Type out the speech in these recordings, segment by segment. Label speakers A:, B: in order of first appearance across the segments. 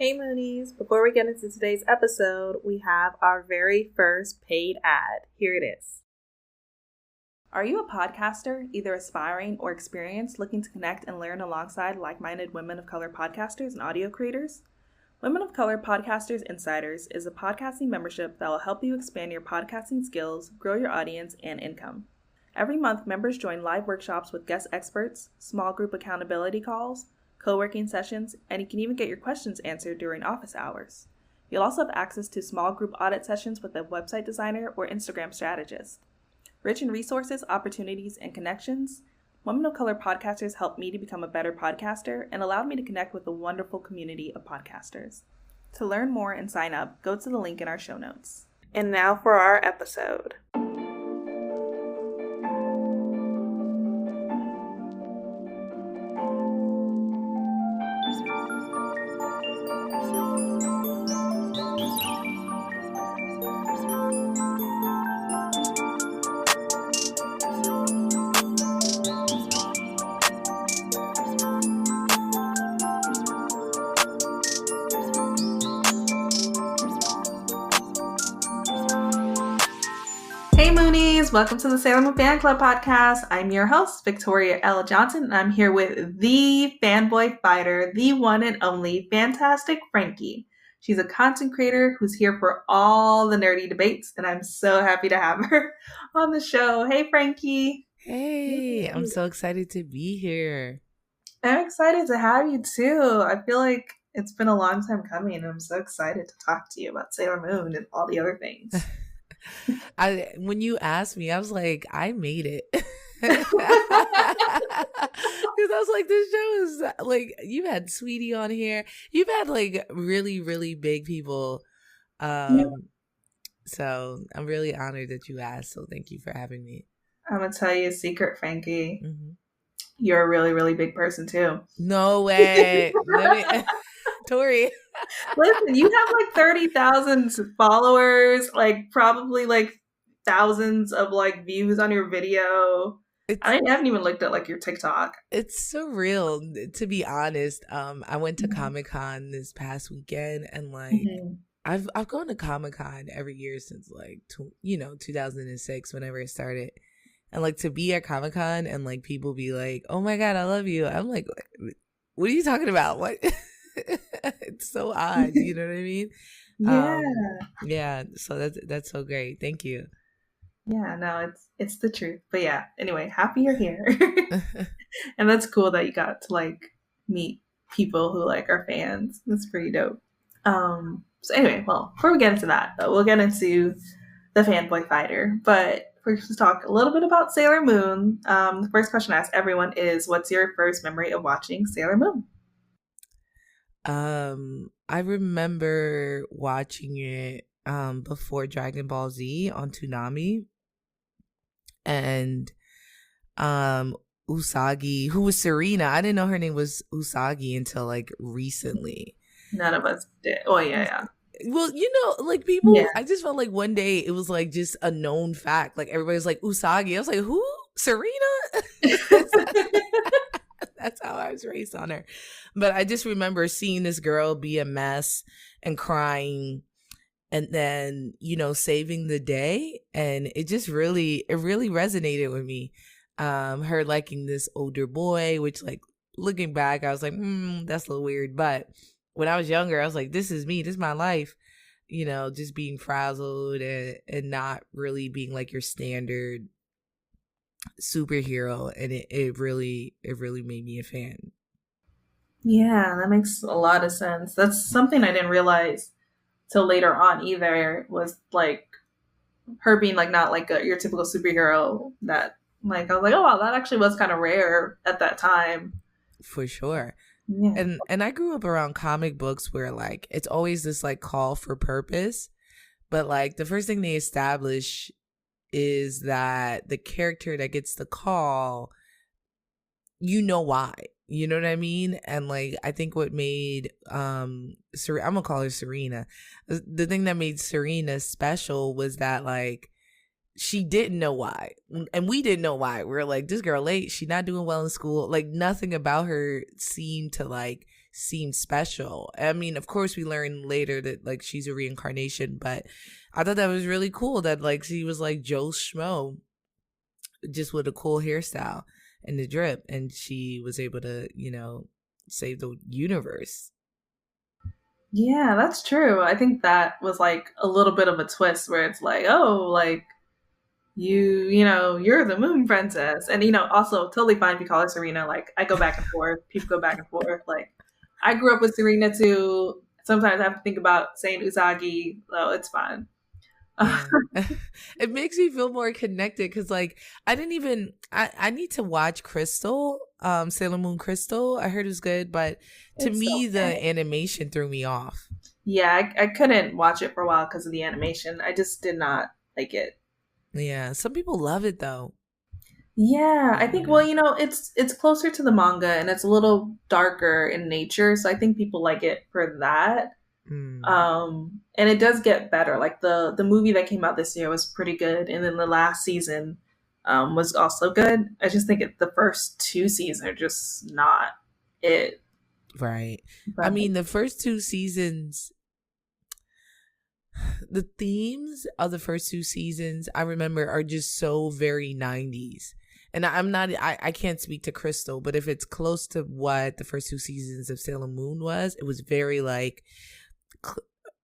A: Hey Moonies! Before we get into today's episode, we have our very first paid ad. Here it is. Are you a podcaster, either aspiring or experienced, looking to connect and learn alongside like-minded women of color podcasters and audio creators? Women of Color Podcasters Insiders is a podcasting membership that will help you expand your podcasting skills, grow your audience, and income. Every month, members join live workshops with guest experts, small group accountability calls, co-working sessions, and you can even get your questions answered during office hours. You'll also have access to small group audit sessions with a website designer or Instagram strategist. Rich in resources, opportunities, and connections, Women of Color Podcasters helped me to become a better podcaster and allowed me to connect with a wonderful community of podcasters. To learn more and sign up, go to the link in our show notes. And now for our episode. Hey Moonies! Welcome to the Sailor Moon Fan Club podcast. I'm your host, Victoria L. Johnson, and I'm here with the Fanboy Fighter, the one and only fantastic Frankie. She's a content creator who's here for all the nerdy debates, and I'm so happy to have her on the show. Hey Frankie!
B: Hey, I'm so excited to be here.
A: I'm excited to have you too. I feel like it's been a long time coming, and I'm so excited to talk to you about Sailor Moon and all the other things.
B: When you asked me, I was like, I made it. Because I was like, this show is like, you've had Sweetie on here. You've had like really, really big people. So I'm really honored that you asked. So thank you for having me.
A: I'm going to tell you a secret, Frankie. Mm-hmm. You're a really, really big person too.
B: No way. Tori.
A: Listen, you have like 30,000 followers, like probably like thousands of like views on your video. I haven't even looked at like your TikTok.
B: It's surreal, to be honest. I went to Comic-Con this past weekend, and like I've gone to Comic-Con every year since like 2006, whenever it started. And like to be at Comic-Con and like people be like, "Oh my God, I love you." I'm like, "What are you talking about? What?" It's so odd, you know what I mean? Yeah. So that's so great. Thank you.
A: Yeah, no, it's the truth. But yeah, anyway, happy you're here. And that's cool that you got to like meet people who like are fans. That's pretty dope. So anyway, well, before we get into that, we'll get into the Fanboy Fighter. But first, let's talk a little bit about Sailor Moon. The first question I ask everyone is, what's your first memory of watching Sailor Moon?
B: I remember watching it before Dragon Ball Z on Toonami, and Usagi, who was Serena. I didn't know her name was Usagi until like recently.
A: None of us did. Oh yeah.
B: Well, like people, yeah. I just felt like one day it was like just a known fact. Like everybody's like Usagi. I was like, who? Serena? That's how I was raised on her. But I just remember seeing this girl be a mess and crying and then, saving the day. And it really resonated with me. Her liking this older boy, which like looking back, I was like, that's a little weird. But when I was younger, I was like, this is me. This is my life. Just being frazzled and not really being like your standard superhero, and it really made me a fan.
A: Yeah, that makes a lot of sense. That's something I didn't realize till later on either, was like her being like not like your typical superhero. That like I was like, oh wow, that actually was kind of rare at that time.
B: For sure.
A: Yeah.
B: And I grew up around comic books where like it's always this like call for purpose, but like the first thing they establish is that the character that gets the call, why, you know what I mean? And like I think what made I'm gonna call her Serena, the thing that made Serena special was that like she didn't know why, and we didn't know why. We were like, this girl late, she not doing well in school, like nothing about her seemed to like seemed special. I mean, of course, we learned later that like she's a reincarnation, but I thought that was really cool that like she was like Joe Schmo, just with a cool hairstyle and the drip, and she was able to, you know, save the universe.
A: Yeah, that's true. I think that was like a little bit of a twist where it's like, oh, like you know, you're the moon princess. And, you know, also totally fine if you call her Serena. Like, I go back and forth. People go back and forth. Like, I grew up with Serena too. Sometimes I have to think about saying Usagi. So it's fine.
B: Yeah. It makes me feel more connected because like I need to watch Crystal, Sailor Moon Crystal. I heard it was good, but to me the animation threw me off.
A: Yeah, I couldn't watch it for a while because of the animation. I just did not like it.
B: Yeah, some people love it though.
A: Yeah, I think, well, you know, it's closer to the manga and it's a little darker in nature, so I think people like it for that. And it does get better. Like the movie that came out this year was pretty good, and then the last season was also good. I just think the first two seasons are just not it.
B: Right. But I mean, the first two seasons, the themes of the first two seasons, I remember, are just so very 90s. And I can't speak to Crystal, but if it's close to what the first two seasons of Sailor Moon was, it was very like,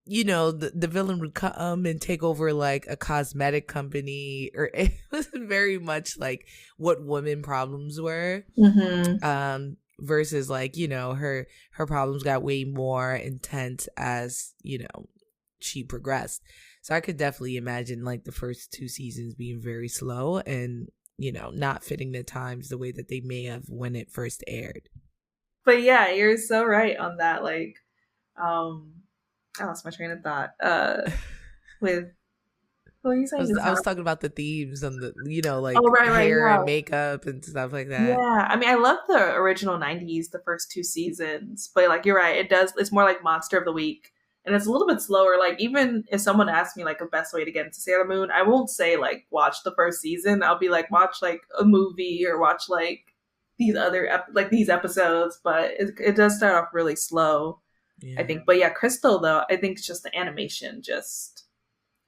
B: you know, the villain would come and take over like a cosmetic company, or it was very much like what women problems were. Versus like, you know, her problems got way more intense as, you know, she progressed. So I could definitely imagine like the first two seasons being very slow and, you know, not fitting the times the way that they may have when it first aired.
A: But yeah, you're so right on that. Like, I lost my train of thought. With what were you saying?
B: I was talking about the themes and the, you know, like
A: hair
B: and makeup and stuff like that.
A: Yeah, I mean, I love the original '90s, the first two seasons, but like you're right, it's more like Monster of the Week, and it's a little bit slower. Like even if someone asks me like a best way to get into Sailor Moon, I won't say like watch the first season. I'll be like watch like a movie or watch like these other these episodes. But it does start off really slow, I think. But yeah, Crystal though, I think it's just the animation just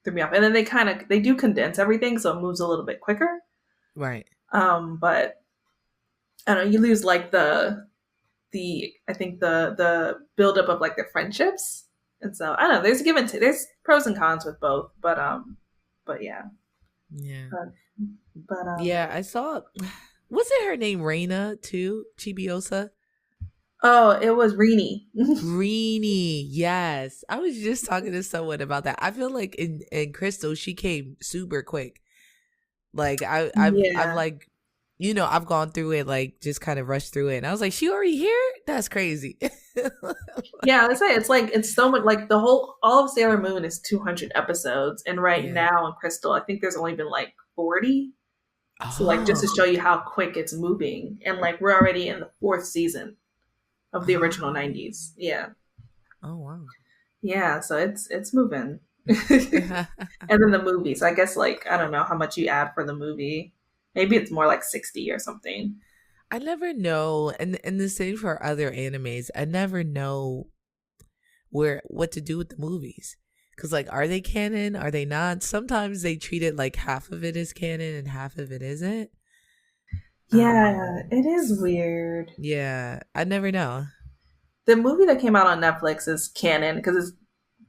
A: threw me off, and then they do condense everything, so it moves a little bit quicker.
B: Right.
A: But I don't know, you lose like the I think the buildup of like the friendships, and so I don't know. There's there's pros and cons with both, but yeah.
B: Yeah, I saw. Wasn't her name Reina too? Chibiosa.
A: Oh, it was Rini.
B: Rini, yes. I was just talking to someone about that. I feel like in Crystal, she came super quick. Like I've like, you know, I've gone through it, like just kind of rushed through it, and I was like, she already here? That's crazy.
A: Yeah, let's say it's so much. Like all of Sailor Moon is 200 episodes, and now in Crystal, I think there's only been like 40. So like just to show you how quick it's moving, and like we're already in the 4th season of the original '90s. Yeah.
B: Oh wow.
A: Yeah, so it's moving. And then the movie. So I guess like I don't know how much you add for the movie. Maybe it's more like 60 or something.
B: I never know, and the same for other animes. I never know what to do with the movies, because like, are they canon? Are they not? Sometimes they treat it like half of it is canon and half of it isn't.
A: Yeah, it is weird.
B: Yeah, I never know.
A: The movie that came out on Netflix is canon because it's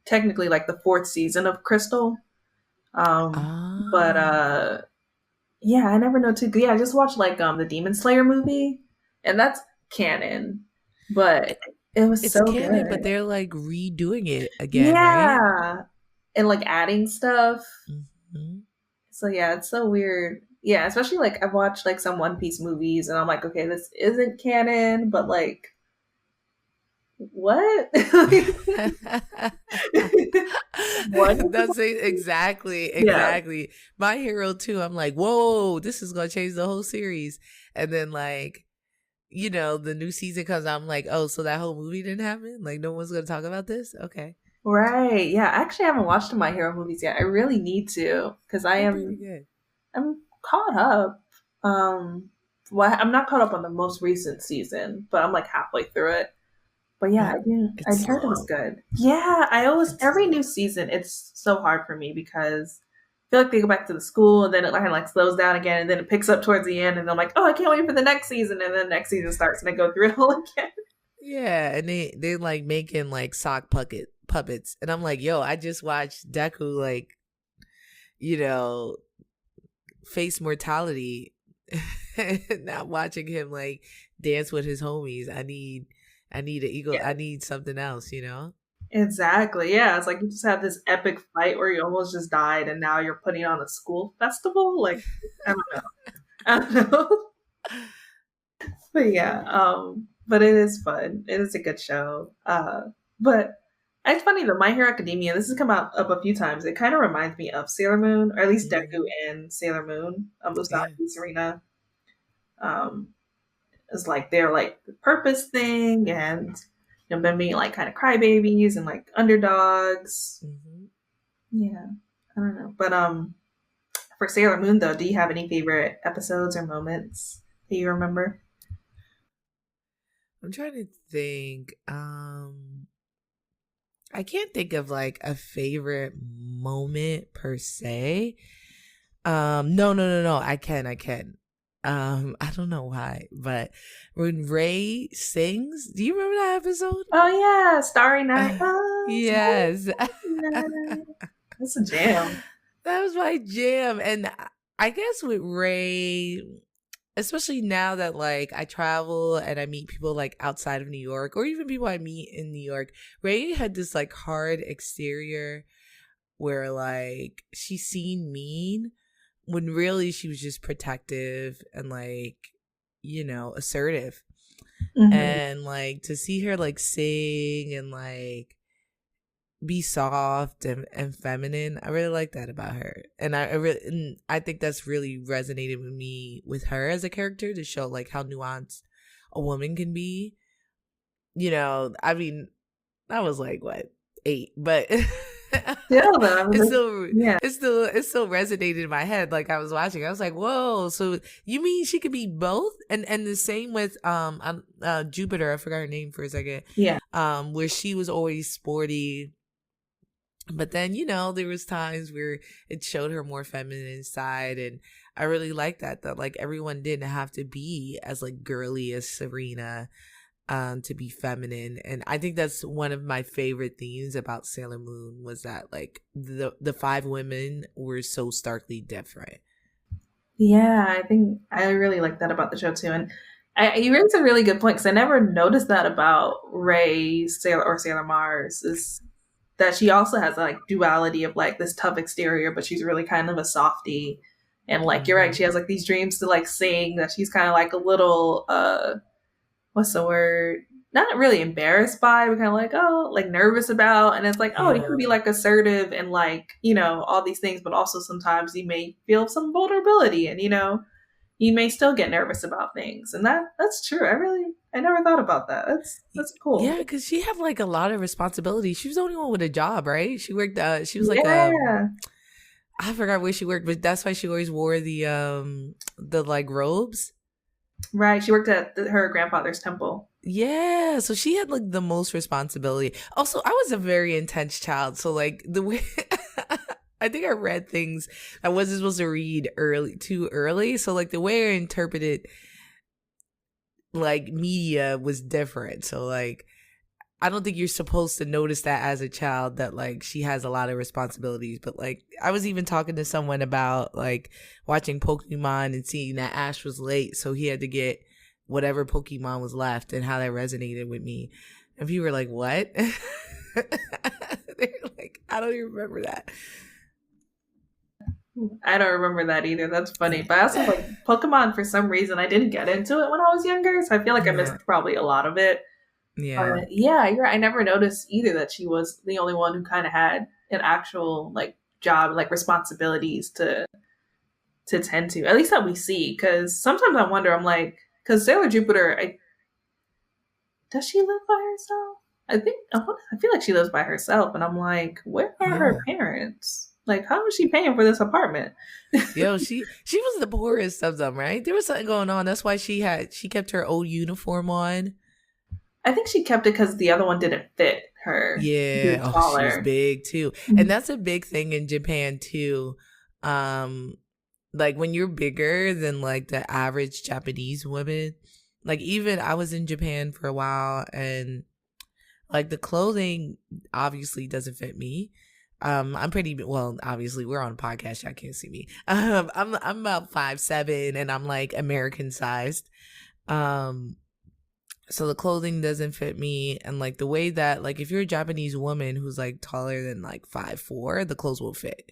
A: technically like the 4th season of Crystal. But yeah, I never know too. Yeah, I just watched like the Demon Slayer movie, and that's canon. But it's so canon, good.
B: But they're like redoing it again, right?
A: And like adding stuff. Mm-hmm. So yeah, it's so weird. Yeah, especially like I've watched like some One Piece movies, and I'm like, okay, this isn't canon, but like, what?
B: What? That's exactly. Yeah. My Hero too. I'm like, whoa, this is gonna change the whole series. And then like, you know, the new season comes out, I'm like, oh, so that whole movie didn't happen? Like no one's gonna talk about this? Okay.
A: Right. Yeah. Actually, I haven't watched the My Hero movies yet. I really need to, because I'm caught up. Well, I'm not caught up on the most recent season, but I'm like halfway through it. But yeah, I
B: It's
A: heard it was
B: long.
A: good. Yeah, every new season, it's so hard for me because I feel like they go back to the school and then it kind of like slows down again and then it picks up towards the end and I'm like, oh, I can't wait for the next season, and then the next season starts and I go through it all again.
B: Yeah, and they like making like sock puppets, and I'm like, yo, I just watched Deku like, face mortality. Not watching him like dance with his homies. I need an eagle.
A: Yeah.
B: I need something else,
A: Exactly. Yeah. It's like you just had this epic fight where you almost just died and now you're putting on a school festival. Like, I don't know. I don't know. But yeah, but it is fun. It is a good show. But it's funny though, My Hero Academia, this has come out up a few times. It kind of reminds me of Sailor Moon, or at least Deku and Sailor Moon, Usagi, Serena. It's like their like purpose thing and them being like kind of crybabies and like underdogs.
B: Mm-hmm.
A: Yeah. I don't know. But for Sailor Moon though, do you have any favorite episodes or moments that you remember?
B: I'm trying to think. I can't think of like a favorite moment per se. No. I can. I don't know why, but when Ray sings, do you remember that episode?
A: Oh yeah, Starry Night.
B: Yes.
A: That's a jam.
B: That was my jam. And I guess with Ray, especially now that like I travel and I meet people like outside of New York, or even people I meet in New York, Ray had this like hard exterior where like she seemed mean when really she was just protective and like, assertive. Mm-hmm. And like to see her like sing and like be soft and feminine, I really like that about her. And I think that's really resonated with me with her as a character, to show like how nuanced a woman can be. I mean, I was like what, 8, but it still resonated in my head. Like I was watching, I was like, whoa, so you mean she could be both? And the same with Jupiter, I forgot her name for a second.
A: Yeah.
B: Where she was always sporty, but then there was times where it showed her more feminine side, and I really like that like everyone didn't have to be as like girly as Serena to be feminine. And I think that's one of my favorite themes about Sailor Moon, was that like the 5 women were so starkly different.
A: Yeah, I think I really like that about the show too. And you raised a really good point, because I never noticed that about Ray Sailor Mars, is that she also has like duality of like this tough exterior, but she's really kind of a softie. And like, you're right, she has like these dreams to like sing, that she's kind of like a little what's the word, not really embarrassed by, but kind of like, oh, like nervous about. And it's like, oh, you can be like assertive and like, all these things, but also sometimes you may feel some vulnerability, and you may still get nervous about things. And that's true. I never thought about that. That's cool.
B: Yeah, because she had like a lot of responsibility. She was the only one with a job, right? She worked. She was like, I forgot where she worked, but that's why she always wore the like robes.
A: Right. She worked at her grandfather's temple.
B: Yeah, so she had like the most responsibility. Also, I was a very intense child, so like the way I think I read things I wasn't supposed to read too early. So like the way I interpreted like media was different. So like I don't think you're supposed to notice that as a child, that like she has a lot of responsibilities. But like I was even talking to someone about like watching Pokemon and seeing that Ash was late, so he had to get whatever Pokemon was left, and how that resonated with me. And people were like, what? They're like, I don't even remember that.
A: I don't remember that either. That's funny. But I also like Pokemon, for some reason, I didn't get into it when I was younger, so I feel like I missed probably a lot of it.
B: Yeah.
A: Yeah, you're right. I never noticed either that she was the only one who kind of had an actual like job, like responsibilities to tend to, at least that we see. Because sometimes I wonder, I'm like, because Sailor Jupiter, does she live by herself? I feel like she lives by herself, and I'm like, where are her parents? Like, how is she paying for this apartment?
B: Yo, she was the poorest of them, right? There was something going on. That's why she kept her old uniform on.
A: I think she kept it because the other one didn't fit her.
B: Yeah. Oh, she's big too.
A: Mm-hmm.
B: And that's a big thing in Japan too. Like when you're bigger than like the average Japanese woman, like even I was in Japan for a while and like the clothing obviously doesn't fit me. I'm pretty well. Obviously, we're on a podcast. Y'all can't see me. I'm about 5'7", and I'm like American sized. So the clothing doesn't fit me, and like the way that like if you're a Japanese woman who's like taller than like 5'4", the clothes will fit.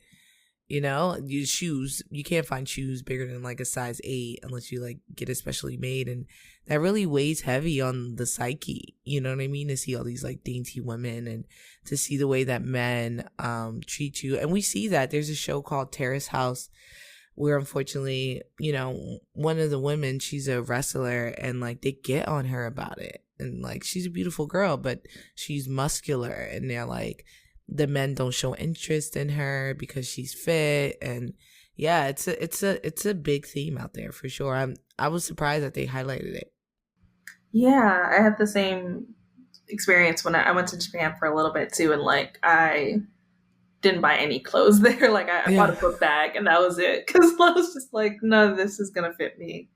B: You know, your shoes, you can't find shoes bigger than like a size 8 unless you like get it specially made. And that really weighs heavy on the psyche. You know what I mean? To see all these like dainty women and to see the way that men treat you. And we see that there's a show called Terrace House where unfortunately, you know, one of the women, she's a wrestler and like they get on her about it. And like she's a beautiful girl, but she's muscular and they're like, the men don't show interest in her because she's fit. And yeah, it's a big theme out there for sure. I was surprised that they highlighted it.
A: Yeah, I had the same experience when I went to Japan for a little bit too, and like I didn't buy any clothes there. Like I bought a book bag and that was it, because I was just like, none of this is gonna fit me.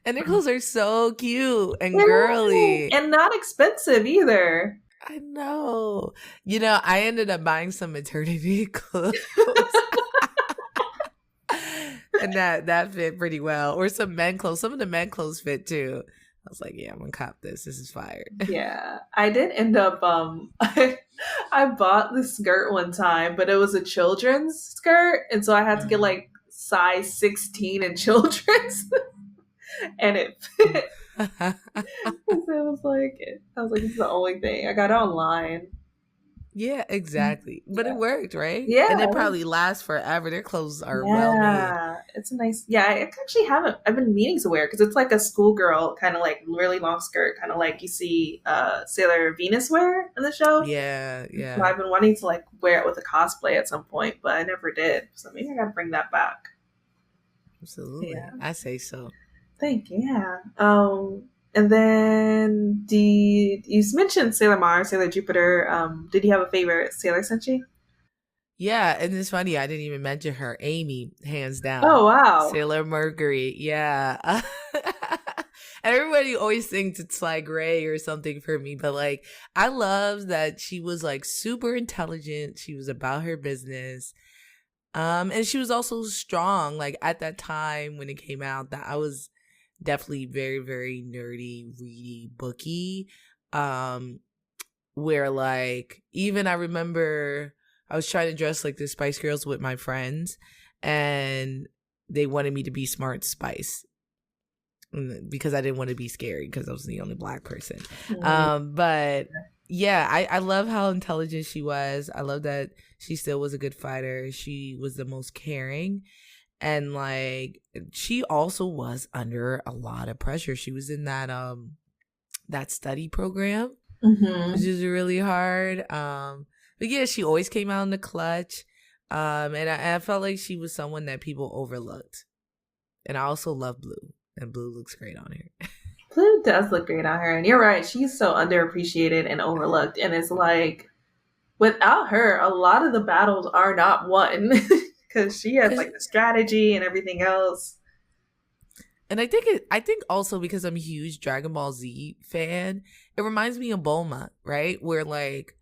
B: And their clothes are so cute and girly
A: and not expensive either.
B: I know. You know, I ended up buying some maternity clothes. And that fit pretty well. Or some men clothes. Some of the men clothes fit too. I was like, yeah, I'm gonna cop this. This is fire.
A: Yeah. I did end up I bought the skirt one time, but it was a children's skirt. And so I had to get like size 16 in children's. And it fit. I was like, it's the only thing. I got it online.
B: Yeah, exactly. But it worked, right?
A: Yeah.
B: And it probably lasts forever. Their clothes are well made.
A: Yeah, it's a nice. Yeah, I actually haven't. I've been meaning to wear it because it's like a schoolgirl kind of like really long skirt, kind of like you see Sailor Venus wear in the show.
B: Yeah, yeah.
A: So I've been wanting to like wear it with a cosplay at some point, but I never did. So maybe I gotta bring that back.
B: Absolutely, yeah. I say so.
A: Thank you. Yeah. And then you mentioned Sailor Mars, Sailor Jupiter. Did you have a favorite Sailor Senshi?
B: Yeah, and it's funny, I didn't even mention her. Amy, hands down.
A: Oh, wow.
B: Sailor Mercury, yeah. And everybody always thinks it's like Ray or something for me, but like I love that she was like super intelligent. She was about her business. And she was also strong. Like at that time when it came out, that I was definitely very, very nerdy, ready, booky. Where like even I remember I was trying to dress like the Spice Girls with my friends, and they wanted me to be Smart Spice because I didn't want to be scary because I was the only black person. But yeah, I love how intelligent she was. I love that she still was a good fighter. She was the most caring. And like she also was under a lot of pressure. She was in that study program, which is really hard. But yeah, she always came out in the clutch. And I felt like she was someone that people overlooked. And I also love Blue, and Blue looks great on her.
A: Blue does look great on her, and you're right. She's so underappreciated and overlooked. And it's like without her, a lot of the battles are not won. Because she has like the strategy and everything else.
B: And I think also because I'm a huge Dragon Ball Z fan, it reminds me of Bulma, right? Where like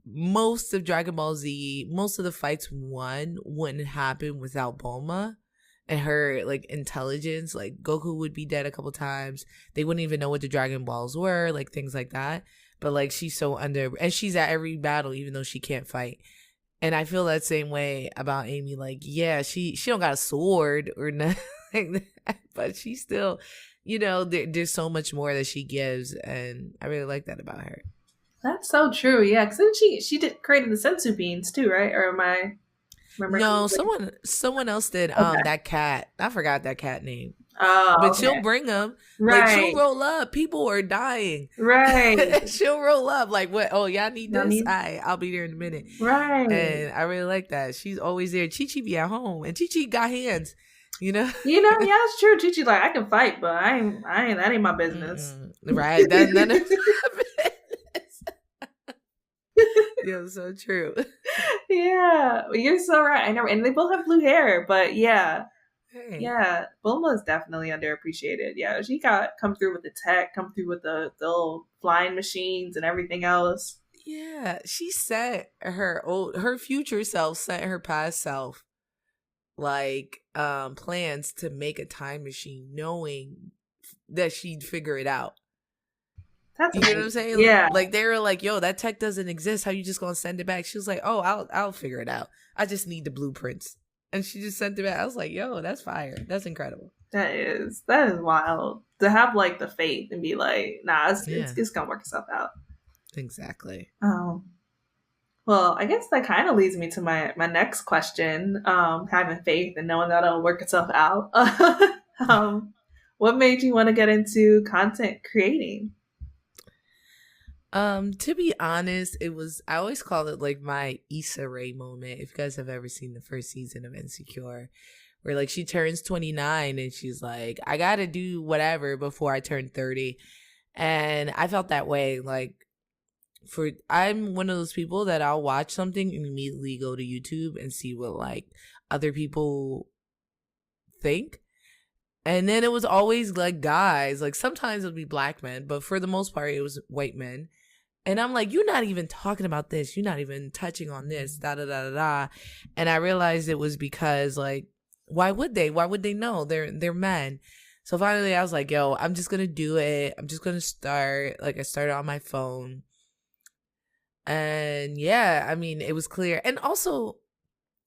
B: most of Dragon Ball Z, most of the fights wouldn't happen without Bulma and her like intelligence. Like Goku would be dead a couple times. They wouldn't even know what the Dragon Balls were, like things like that. But like she's so and she's at every battle even though she can't fight. And I feel that same way about Amy. Like, yeah, she don't got a sword or nothing like that, but she still, you know, there's so much more that she gives, and I really like that about her.
A: That's so true. Yeah, because then she created the sensu beans too, right? Or am I?
B: No, someone else did. Okay. That cat. I forgot that cat name.
A: Oh,
B: but she'll bring them.
A: Right.
B: Like she'll roll up. People are dying.
A: Right.
B: She'll roll up. Like what? Oh, y'all need this? I'll be there in a minute.
A: Right.
B: And I really like that. She's always there. Chi-Chi be at home, and Chi-Chi got hands. You know.
A: Yeah, it's true. Chi-Chi like I can fight, but I ain't. That ain't my business.
B: Right. None of Yeah, so true.
A: Yeah, you're so right. I know, and they both have blue hair, but yeah.
B: Hey.
A: Yeah, Bulma is definitely underappreciated. Yeah, she come through with the tech, come through with the little flying machines and everything else.
B: Yeah, she set her future self set her past self like plans to make a time machine, knowing that she'd figure it out.
A: That's
B: you get what I'm saying?
A: Yeah,
B: like they were like, "Yo, that tech doesn't exist. How you just gonna send it back?" She was like, "Oh, I'll figure it out. I just need the blueprints." And she just sent it back. I was like, "Yo, that's fire. That's incredible."
A: that is wild to have like the faith and be like, nah, it's gonna work itself out.
B: Exactly.
A: Well, I guess that kind of leads me to my next question. Having faith and knowing that it'll work itself out. What made you want to get into content creating?
B: To be honest, I always call it like my Issa Rae moment. If you guys have ever seen the first season of Insecure, where like she turns 29 and she's like, I gotta do whatever before I turn 30. And I felt that way. Like I'm one of those people that I'll watch something and immediately go to YouTube and see what like other people think. And then it was always like guys, like sometimes it would be black men, but for the most part it was white men. And I'm like, you're not even talking about this. You're not even touching on this, da da da da da. And I realized it was because like, why would they? Why would they know? They're men. So finally I was like, yo, I'm just gonna do it. I'm just gonna start. Like I started on my phone. And yeah, I mean, it was clear. And also,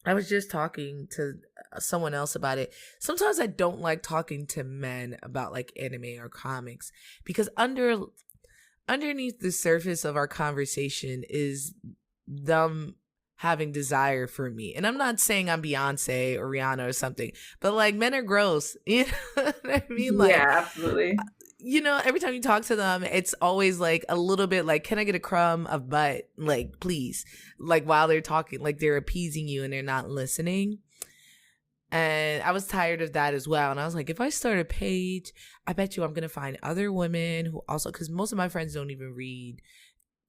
B: I was just talking to someone else about it. Sometimes I don't like talking to men about like anime or comics because underneath the surface of our conversation is them having desire for me. And I'm not saying I'm Beyonce or Rihanna or something, but like men are gross. You know what I mean? Like,
A: yeah, absolutely.
B: You know, every time you talk to them, it's always like a little bit like, can I get a crumb of butt? Like, please. Like while they're talking, like they're appeasing you and they're not listening. And I was tired of that as well. And I was like, if I start a page, I bet you I'm going to find other women who also, because most of my friends don't even read,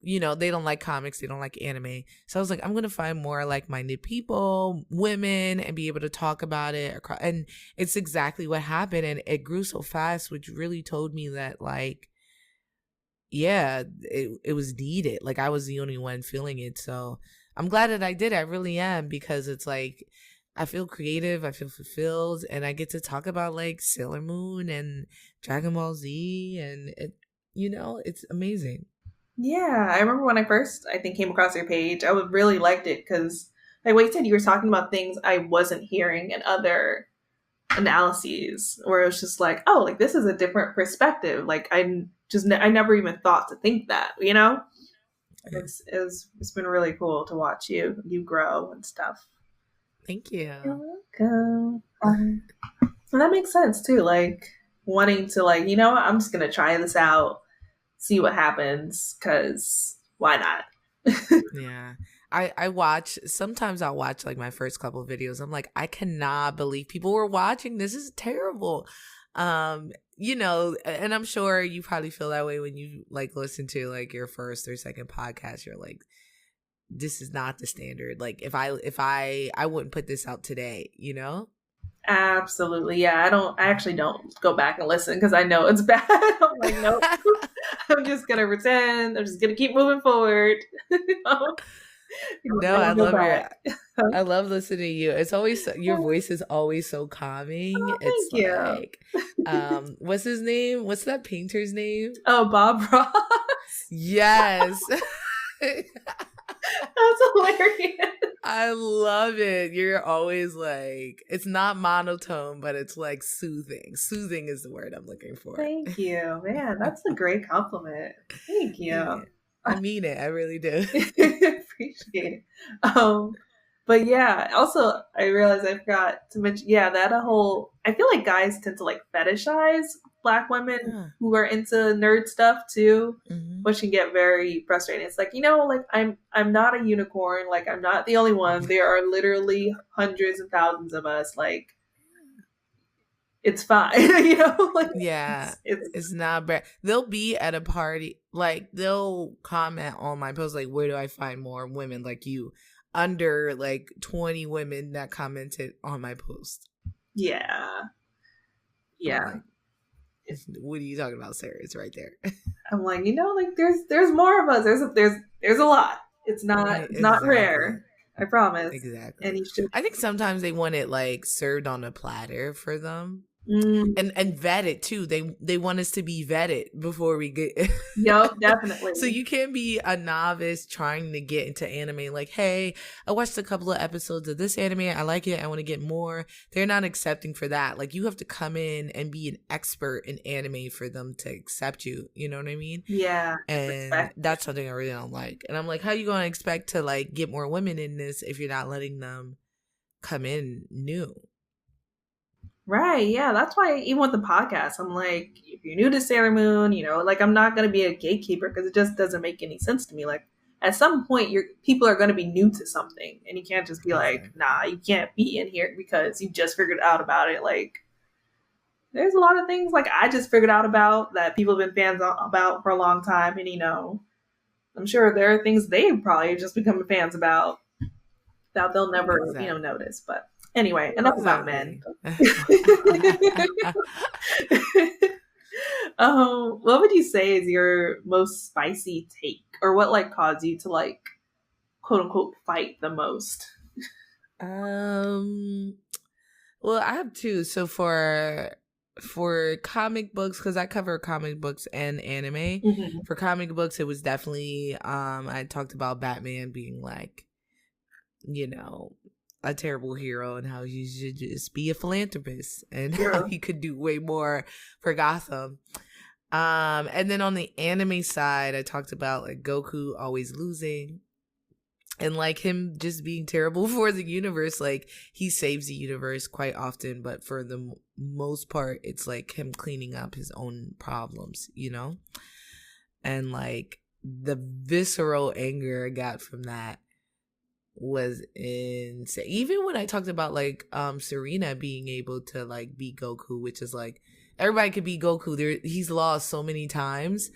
B: you know, they don't like comics, they don't like anime. So I was like, I'm going to find more like-minded people, women, and be able to talk about it. And it's exactly what happened. And it grew so fast, which really told me that like, yeah, it was needed. Like I was the only one feeling it. So I'm glad that I did. I really am, because it's like, I feel creative, I feel fulfilled, and I get to talk about like Sailor Moon and Dragon Ball Z, and it, you know, it's amazing.
A: Yeah, I remember when I first, I think, came across your page, I would really liked it because, like what you said, you were talking about things I wasn't hearing in other analyses, where it was just like, oh, like this is a different perspective. Like I never even thought to think that, you know? Yeah. It's been really cool to watch you grow and stuff.
B: Thank you.
A: You're welcome. And that makes sense too. Like wanting to, like, you know, I'm just gonna try this out, see what happens, because why not?
B: Yeah. Sometimes I'll watch like my first couple of videos. I'm like, I cannot believe people were watching. This is terrible. You know, and I'm sure you probably feel that way when you like listen to like your first or second podcast. You're like, this is not the standard. Like if I wouldn't put this out today, you know?
A: Absolutely. Yeah. I actually don't go back and listen because I know it's bad. I'm like, nope. I'm just going to pretend. I'm just going to keep moving forward.
B: No, I love it. I love listening to you. It's always, your voice is always so calming.
A: Oh,
B: it's
A: like,
B: what's his name? What's that painter's name?
A: Oh, Bob Ross.
B: Yes.
A: That's hilarious.
B: I love it. You're always like, it's not monotone, but it's like soothing. Soothing is the word I'm looking for.
A: Thank you. Man, that's a great compliment. Thank you.
B: Yeah, I mean it. I really do.
A: Appreciate it. But yeah, also I realized I forgot to mention, I feel like guys tend to like fetishize Black women who are into nerd stuff too, which can get very frustrating. It's like, you know, like I'm not a unicorn, like I'm not the only one. There are literally hundreds and thousands of us. Like, it's fine. You know, like
B: Yeah, it's not bad. They'll be at a party, like they'll comment on my post, like, where do I find more women like you? Under like 20 women that commented on my post.
A: Yeah.
B: Like, what are you talking about, Sarah? It's right there.
A: I'm like, you know, like there's more of us. There's a lot. It's not rare. I promise.
B: Exactly.
A: And
B: I think sometimes they want it like served on a platter for them. And vetted too. They want us to be vetted before we get.
A: Yep, definitely.
B: So you can't be a novice trying to get into anime. Like, hey, I watched a couple of episodes of this anime. I like it. I want to get more. They're not accepting for that. Like, you have to come in and be an expert in anime for them to accept you. You know what I mean?
A: Yeah.
B: And that's something I really don't like. And I'm like, how are you going to expect to like get more women in this if you're not letting them come in new?
A: Right, yeah, that's why even with the podcast, I'm like, if you're new to Sailor Moon, you know, like I'm not going to be a gatekeeper because it just doesn't make any sense to me. Like at some point, people are going to be new to something, and you can't just be like, nah, you can't be in here because you just figured out about it. Like there's a lot of things like I just figured out about that people have been fans about for a long time, and you know, I'm sure there are things they've probably just become fans about that they'll never, you know, notice, but. Anyway, enough about men. What would you say is your most spicy take, or what like caused you to like quote unquote fight the most?
B: Well, I have two. So for comic books, because I cover comic books and anime. For comic books, it was definitely I talked about Batman being like, you know, a terrible hero and how he should just be a philanthropist and how he could do way more for Gotham. And then on the anime side, I talked about like Goku always losing and like him just being terrible for the universe. Like he saves the universe quite often, but for the most part, it's like him cleaning up his own problems, you know? And like the visceral anger I got from that was insane. Even when I talked about like Serena being able to like beat Goku, which is like everybody could beat Goku. He's lost so many times.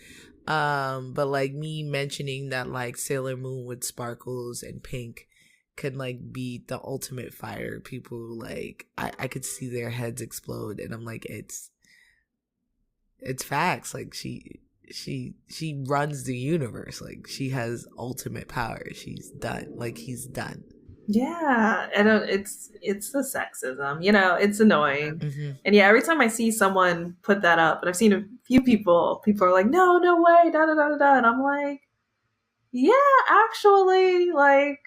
B: But like me mentioning that like Sailor Moon with sparkles and pink could like beat the ultimate fighter, people like I could see their heads explode, and I'm like, it's facts. Like she runs the universe. Like she has ultimate power. She's done. Like he's done.
A: Yeah, and it's the sexism. You know, it's annoying. And yeah, every time I see someone put that up, and I've seen a few people are like, no way, da da da da da, and I'm like, yeah, actually, like,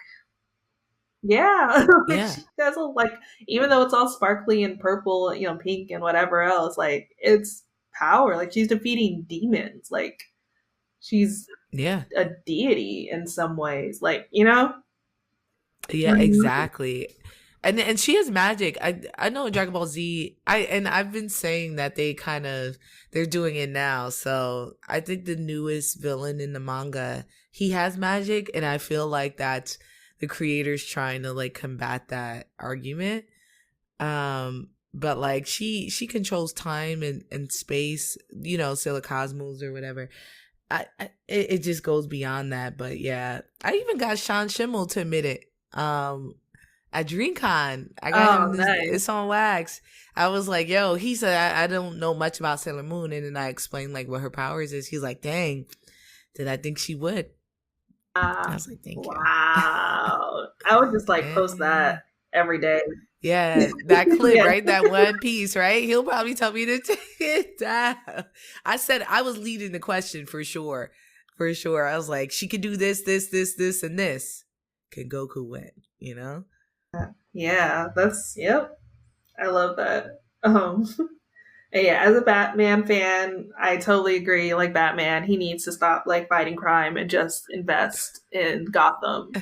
A: yeah,
B: yeah.
A: She does like, even though it's all sparkly and purple, you know, pink and whatever else, like it's power. Like she's defeating demons. Like she's a deity in some ways. Like, you know?
B: Yeah, exactly. And she has magic. I know in Dragon Ball Z, I've been saying that they're doing it now. So I think the newest villain in the manga, he has magic, and I feel like that's the creators trying to like combat that argument. But like she controls time and space, you know, Sailor Cosmos or whatever. It just goes beyond that. But yeah, I even got Sean Schimmel to admit it. At DreamCon, I got him
A: nice.
B: It's on wax. I was like, yo, he said I don't know much about Sailor Moon, and then I explained like what her powers is. He's like, dang, did I think she would? I was like, thank you.
A: Wow. I would just like post that every day.
B: Yeah, that clip, right? That one piece, right? He'll probably tell me to take it down. I said I was leading the question for sure. For sure. I was like, she could do this, and this. Can Goku win? You know?
A: Yeah, yep. I love that. Yeah, as a Batman fan, I totally agree. Like Batman, he needs to stop like fighting crime and just invest in Gotham.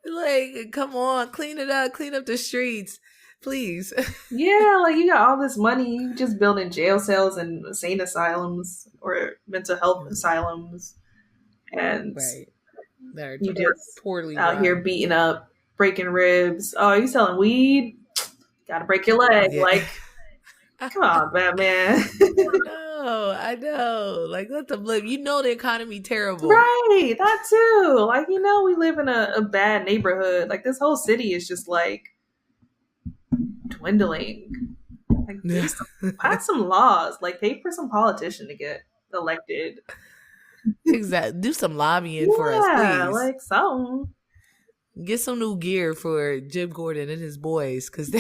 B: Like, come on, clean it up, clean up the streets, please.
A: Yeah, like you got all this money, you just building jail cells and insane asylums or mental health asylums, and
B: they're
A: you just
B: poorly
A: out here beating up, breaking ribs. Oh, you selling weed? Gotta break your leg.
B: Yeah.
A: Like, come on, Batman.
B: I know. Like, let them live. You know the economy terrible.
A: Right, that too. Like, you know, we live in a bad neighborhood. Like, this whole city is just like dwindling. Like, pass some laws. Like, pay for some politician to get elected.
B: Exactly. Do some lobbying for us, please.
A: Like some.
B: Get some new gear for Jim Gordon and his boys, because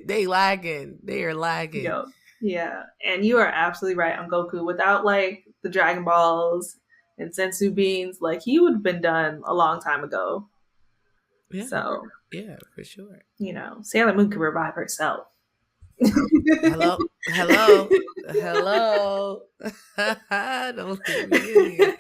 B: they lagging. They are lagging.
A: Yo, yeah. And you are absolutely right on Goku. Without like the Dragon Balls and Sensu beans, like he would have been done a long time ago.
B: Yeah.
A: So
B: yeah, for sure.
A: You know, Sailor Moon could revive herself.
B: Hello. Don't leave me in here.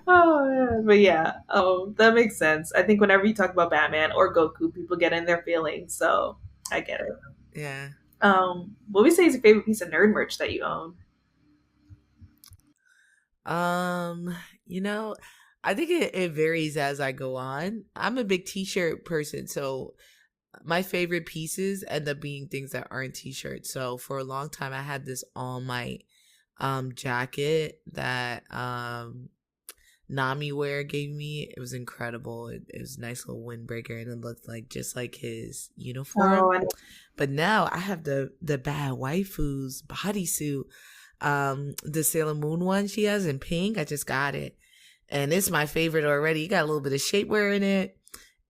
A: Oh man, but yeah, that makes sense. I think whenever you talk about Batman or Goku, people get in their feelings, so I get it.
B: Yeah.
A: What would you say is your favorite piece of nerd merch that you own?
B: You know, I think it varies as I go on. I'm a big t-shirt person, so my favorite pieces end up being things that aren't t-shirts. So for a long time, I had this All Might jacket that Nami Wear gave me. It was incredible. It was a nice little windbreaker, and it looked like just like his uniform. But now I have the bad waifu's bodysuit, the Sailor Moon one she has in pink. I just got it, and it's my favorite already. You got a little bit of shapewear in it,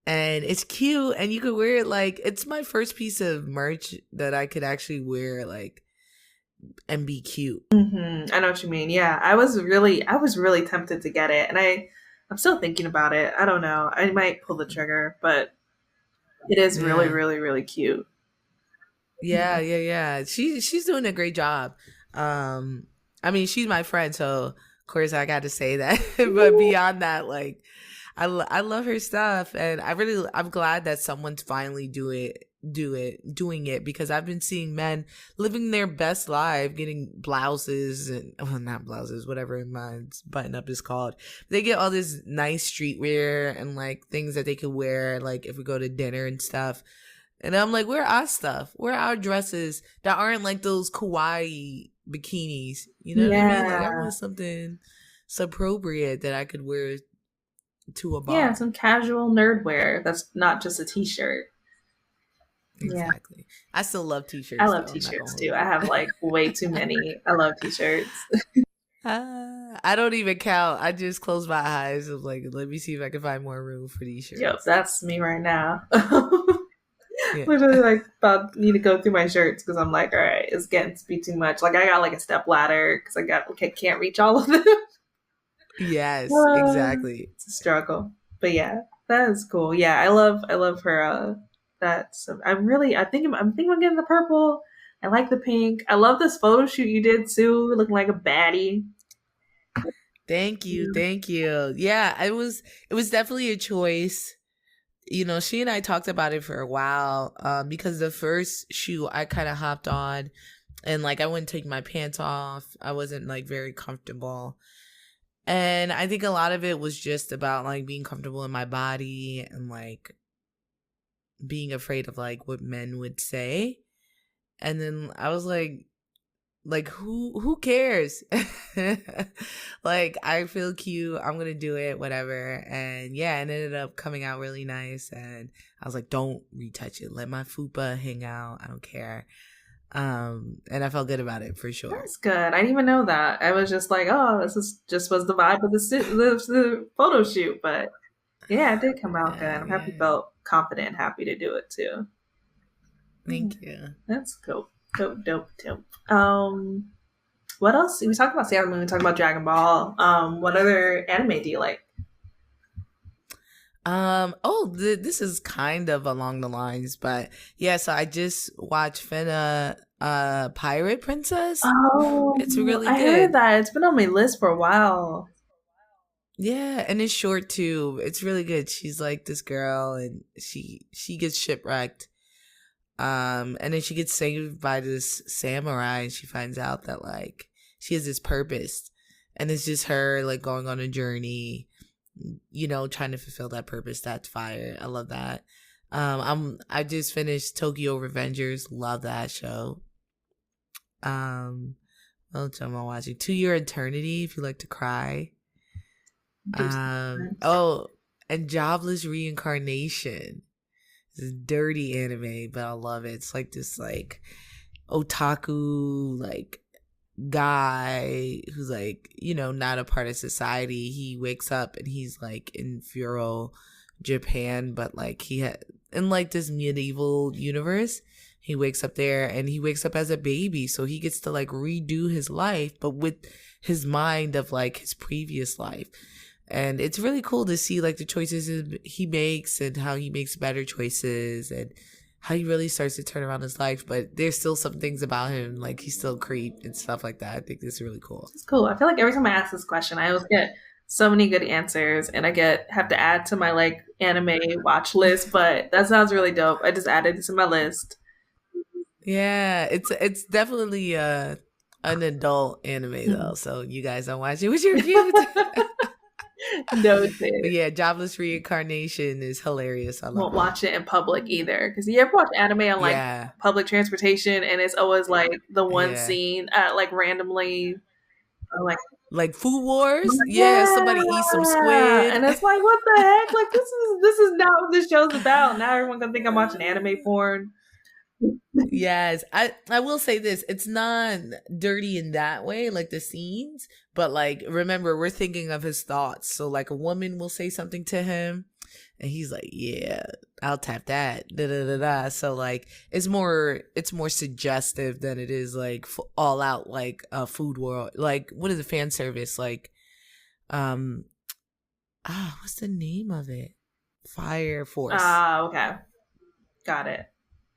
B: and it's cute, and you could wear it like it's my first piece of merch that I could actually wear like and be cute.
A: I know what you mean. Yeah, I was really tempted to get it, and I'm still thinking about it. I don't know. I might pull the trigger, but it is really, really, really cute.
B: Yeah. She's doing a great job. I mean, she's my friend, so of course I got to say that. But beyond that, like, I love her stuff, and I'm glad that someone's finally doing it, because I've been seeing men living their best life, getting blouses and not blouses, whatever my button up is called. They get all this nice streetwear and like things that they could wear, like if we go to dinner and stuff. And I'm like, where our stuff? Where our dresses that aren't like those kawaii bikinis? You know what I mean? Like, I want something so appropriate that I could wear to a bar.
A: Yeah, some casual nerd wear that's not just a t-shirt.
B: Exactly. Yeah. I still love t-shirts.
A: I love t-shirts too. I have like way too many. I love t-shirts.
B: I don't even count. I just close my eyes. I'm like, let me see if I can find more room for these shirts.
A: Yep, that's me right now. Literally, like, about need to go through my shirts because I'm like, all right, it's getting to be too much. Like, I got like a step ladder because I can't reach all of them.
B: Yes, exactly.
A: It's a struggle, but yeah, that is cool. Yeah, I love her. I think I'm getting the purple. I like the pink. I love this photo shoot you did too, looking like a baddie.
B: Thank you. Yeah, it was definitely a choice. You know, she and I talked about it for a while, because the first shoot I kind of hopped on, and like I wouldn't take my pants off. I wasn't like very comfortable. And I think a lot of it was just about like being comfortable in my body and like being afraid of like what men would say. And then I was like who cares? Like, I feel cute, I'm gonna do it, whatever. And yeah, it ended up coming out really nice, and I was like, don't retouch it, let my fupa hang out, I don't care. And I felt good about it for sure.
A: That's good. I didn't even know that. I was just like, oh, this is just was the vibe of the photo shoot. But yeah, it did come out good. I'm happy, felt confident and happy to do it too.
B: Thank you.
A: That's cool. Dope. What else? We talked about Sailor Moon, we talked about Dragon Ball. What other anime do you like?
B: This is kind of along the lines, but yeah, so I just watched Finna Pirate Princess.
A: Oh,
B: it's really good.
A: I heard that. It's been on my list for a while.
B: Yeah, and it's short too. It's really good. She's like this girl, and she gets shipwrecked. And then she gets saved by this samurai, and she finds out that like she has this purpose, and it's just her like going on a journey, you know, trying to fulfill that purpose. That's fire. I love that. I just finished Tokyo Revengers. Love that show. What else am I watching? To Your Eternity, if you like to cry. Oh, and Jobless Reincarnation. It's a dirty anime, but I love it. It's like this like otaku like guy who's like, you know, not a part of society. He wakes up and he's like in feudal Japan, but like he had in like this medieval universe. He wakes up there and he wakes up as a baby, so he gets to like redo his life, but with his mind of like his previous life. And it's really cool to see like the choices he makes and how he makes better choices and how he really starts to turn around his life. But there's still some things about him, like he's still creep and stuff like that. I think this is really cool.
A: It's cool. I feel like every time I ask this question, I always get so many good answers, and I have to add to my like anime watch list. But that sounds really dope. I just added it to my list.
B: Yeah, it's definitely an adult anime though, so you guys don't watch it with your kids.
A: No,
B: yeah, Jobless Reincarnation is hilarious. I
A: won't watch it in public either, because you ever watch anime on like public transportation, and it's always like the one scene like randomly,
B: like Food Wars. Yeah, somebody eats some squid,
A: and it's like, what the heck? Like this is not what this show's about. Now everyone's gonna think I'm watching anime porn.
B: Yes, I will say this, it's not dirty in that way, like the scenes, but like remember, we're thinking of his thoughts. So like a woman will say something to him and he's like, yeah, I'll tap that, da da da da. So like it's more suggestive than it is like all out like a Food World, like what is the fan service, like what's the name of it? Fire Force.
A: Okay, got it.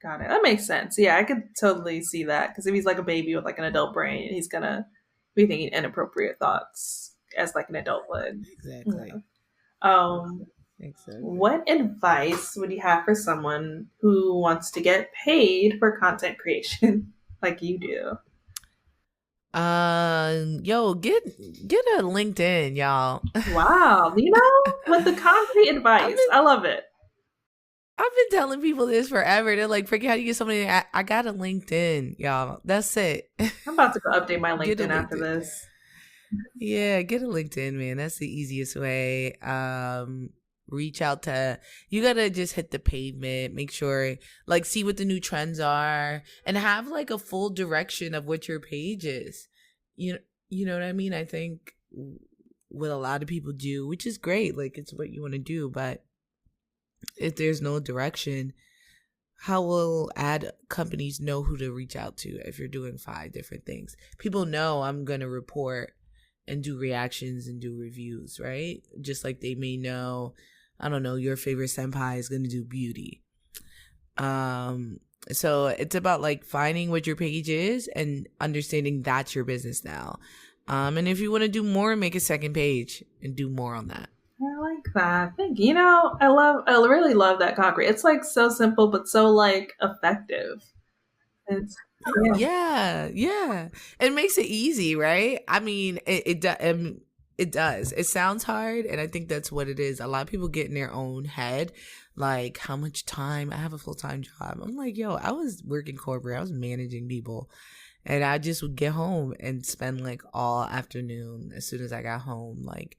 A: That makes sense. Yeah, I could totally see that, because if he's like a baby with like an adult brain, he's gonna be thinking inappropriate thoughts as like an adult would.
B: Exactly.
A: Exactly. What advice would you have for someone who wants to get paid for content creation like you do?
B: Yo, get a LinkedIn, y'all.
A: Wow, you know, with the concrete advice, I love it.
B: I've been telling people this forever. They're like, Frankie, how do you get somebody? I got a LinkedIn, y'all. That's it.
A: I'm about to go update my LinkedIn after this.
B: Yeah, get a LinkedIn, man. That's the easiest way. Reach out to, you gotta just hit the pavement, make sure, like, see what the new trends are, and have like a full direction of what your page is. You know what I mean? I think what a lot of people do, which is great, like it's what you want to do, but if there's no direction, how will ad companies know who to reach out to if you're doing 5 different things? People know I'm going to report and do reactions and do reviews, right? Just like they may know, I don't know, your favorite senpai is going to do beauty. So it's about like finding what your page is and understanding that's your business now. And if you want to do more, make a second page and do more on that.
A: I like that. Thank you. You know, I really love that concrete. It's like so simple, but so like effective.
B: Yeah. It makes it easy, right? I mean, it does. It sounds hard, and I think that's what it is. A lot of people get in their own head, like how much time. I have a full-time job. I'm like, yo, I was working corporate. I was managing people, and I just would get home and spend like all afternoon as soon as I got home, like,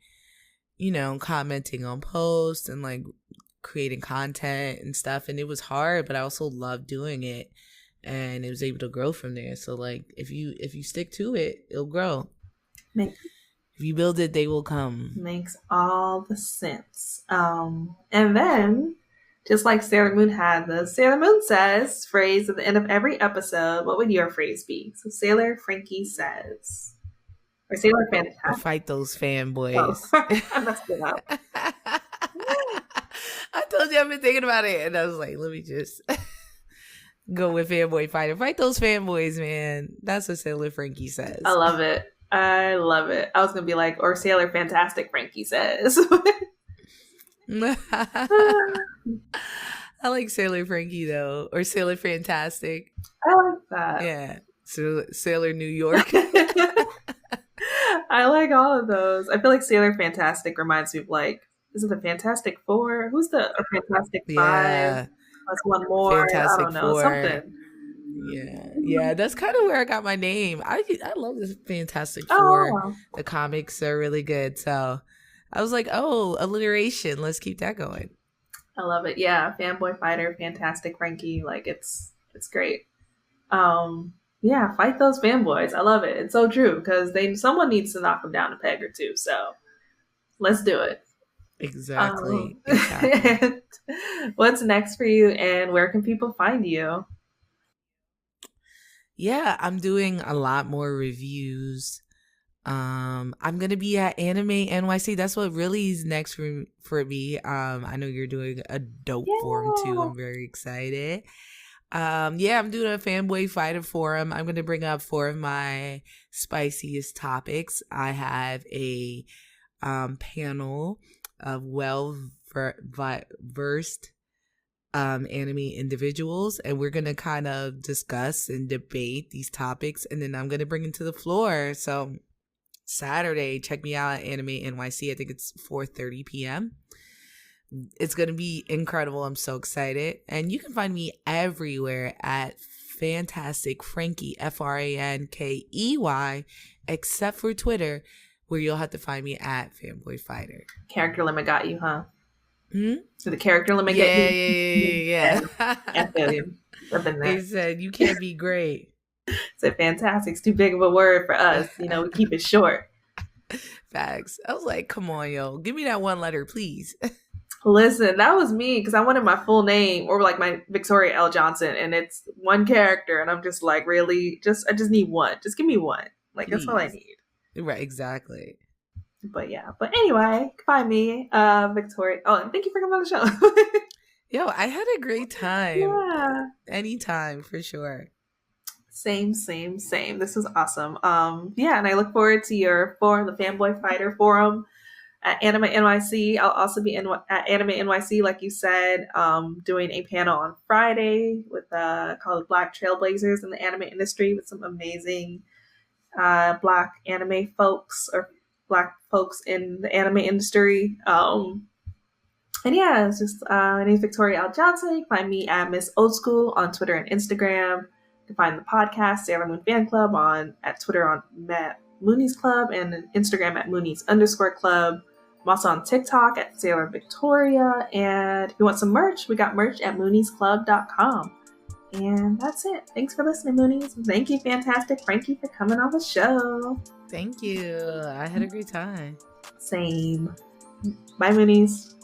B: you know, commenting on posts and like creating content and stuff. And it was hard, but I also loved doing it, and it was able to grow from there. So like if you stick to it, it'll grow. If you build it, they will come.
A: Makes all the sense. And then, just like Sailor Moon had the Sailor Moon says phrase at the end of every episode, what would your phrase be? So Sailor Frankie says. Or Sailor Fantastic.
B: Fight those fanboys.
A: Oh, I messed it up.
B: I told you I've been thinking about it, and I was like, let me just go with Fanboy Fighter. Fight those fanboys, man. That's what Sailor Frankie says.
A: I love it. I was going to be like, or Sailor Fantastic Frankie says.
B: I like Sailor Frankie, though. Or Sailor Fantastic.
A: I like that.
B: Yeah. Sailor New York.
A: I like all of those. I feel like Sailor Fantastic reminds me of like, is it the Fantastic Four? Who's the Fantastic Five? Plus one more. I don't know, something.
B: Yeah, that's kind of where I got my name. I love this Fantastic Four.
A: Wow.
B: The comics are really good, so I was like, oh, alliteration. Let's keep that going.
A: I love it. Yeah, Fanboy Fighter, fantastic Frankie. Like it's great. Yeah, fight those fanboys. I love it. It's so true because someone needs to knock them down a peg or two. So let's do it.
B: Exactly.
A: What's next for you, and where can people find you?
B: Yeah, I'm doing a lot more reviews. I'm gonna be at Anime NYC. That's what really is next for me. I know you're doing a dope forum too. I'm very excited. Yeah, I'm doing a Fanboy Fighter forum. I'm gonna bring up 4 of my spiciest topics. I have a panel of versed anime individuals, and we're gonna kind of discuss and debate these topics, and then I'm gonna bring it to the floor. So Saturday, check me out at Anime NYC. I think it's 4:30 p.m. It's gonna be incredible. I'm so excited. And you can find me everywhere at Fantastic Frankie, FRANKEY, except for Twitter, where you'll have to find me at Fanboy Fighter.
A: Character limit got you, huh? So the character limit got you?
B: Yeah.
A: I feel you. I've been there.
B: They said you can't be great.
A: Said fantastic's too big of a word for us. We keep it short.
B: Facts. I was like, come on, yo. Give me that one letter, please.
A: Listen, that was me because I wanted my full name or like my Victoria L. Johnson, and it's one character, and I'm just like, really? I just need one. Just give me one. Like, please. That's all I need.
B: Right, exactly.
A: But yeah. But anyway, find me, Victoria. Oh, and thank you for coming on the show.
B: Yo, I had a great time. Yeah. Anytime, for sure.
A: Same. This was awesome. Yeah, and I look forward to your forum, the Fanboy Fighter forum at Anime NYC. I'll also be at Anime NYC, like you said, doing a panel on Friday with called Black Trailblazers in the Anime Industry with some amazing Black anime folks or Black folks in the anime industry. And yeah, it's just my name is Victoria L. Johnson. You can find me at Miss Old School on Twitter and Instagram. You can find the podcast Sailor Moon Fan Club at Twitter on Moonies Club and Instagram at Moonies_club. I'm also on TikTok at Sailor Victoria. And if you want some merch, we got merch at mooniesclub.com. And that's it. Thanks for listening, Moonies. Thank you, Fantastic Frankie, for coming on the show.
B: Thank you. I had a great time.
A: Same. Bye, Moonies.